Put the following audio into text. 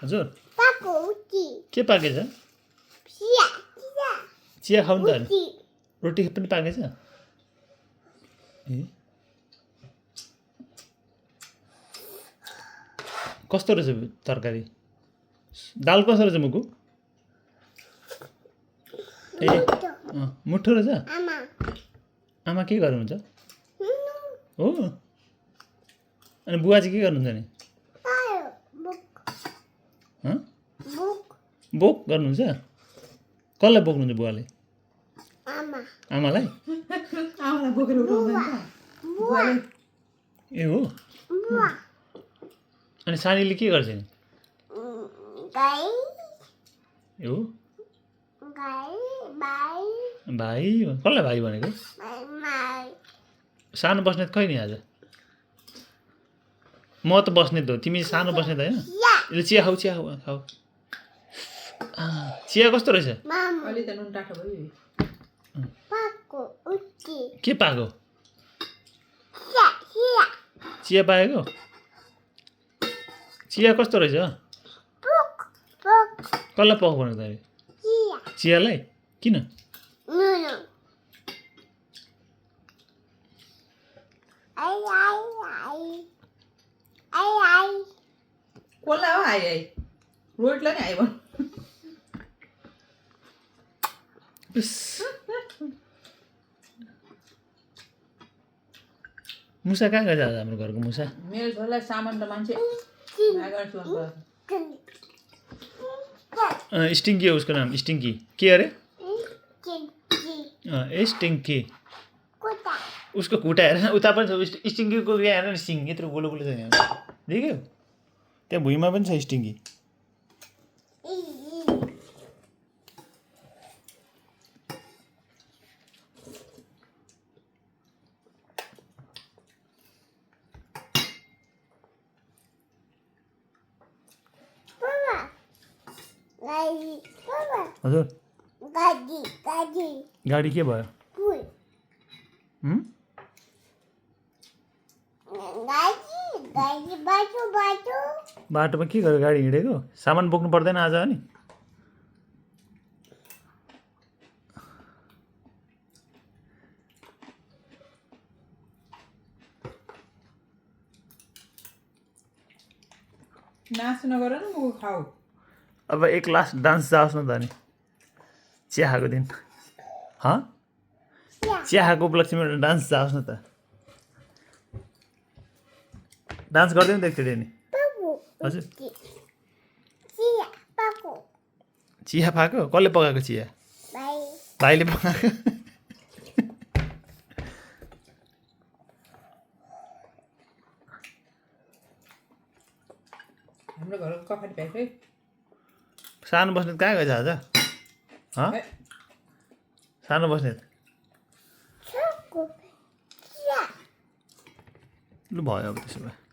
हजुर पाको उची के पाकेछ चिया चिया चिया खाउँ त उची रोटी पनि पाकेछ ए कस्तो रहेछ तरकारी दाल कस्तो रहेछ मुकु ए मुठो रहेछ आमा आमा के गर्नुहुन्छ नुनु हो अनि बुवा चाहिँ के गर्नुहुन्छ नि आयो बुक हँ बुक बोक गर्नुहुन्छ कसलाई बोक्नुहुन्छ बुवाले आमा आमालाई आमालाई बोकेर उठाउँदैन त बुवाले ए हो बुवा अनि सानीले के गर्छ नि गाई ए हो गाई बाई भाइ कसलाई भाइ भनेको माई सानो बस्नेत खै नि आज म त बस्नेत हो तिमी सानो बस्नेत होइन या यसले चिया खाऊ खाऊ चिया कस्तो रहेछ माम अलि त नुन टाठो भयो पाको उची के पाएको चिया चिया चिया पाएको चिया कस्तो रहेछ बुक बुक कसलाई पक भनेको त चिया चियालाई किन नुनु आई आई आई आई आई कसलाई हो आइ आइ रोडलाई नि आइ भन् इस। मुसा कहाँ गएछ आज हाम्रो घरको मुसा मेरो छोरालाई सामान त मान्छे मागेर सुहाउँछ स्टिङ्की हो उसको नाम स्टिङ्की के अरे स्टिङ्की कुता उसको खुट्टा हेर उता पनि छ स्टिङ्कीको यहाँ हेर न सिङ यत्रो गोलो गोलो छ यहाँ देख्यौ त्यहाँ भुइँमा पनि छ स्टिङ्की बाबा गाडी बाबा हजुर गाडी गाडी गाडी के भयो फुल हुँ? गाडी गाडी बाटो बाटो बाटोमा के गर्यो गाडी हिँडेको सामान बोक्नु पर्दैन आज अनि नाच्नु नगर न म खाऊ अब एक लास्ट डान्स जाओस् न त अनि चिया खाएको दिन हँ चिया खाएको उपलक्ष्यमा डान्स जाओस् न त डान्स गर्दै नि एकचोटि नि बाबु हजुर चिया पाको चिया पाएको कसले पकाएको चिया भाइ भाइले पकाएको हाम्रो घरको कफाटी प्याक है सानो बस्नेत कहाँ गएछ आज हँ है, सानो बस्नेत चोको चिया लु भयो अब त्यसो भए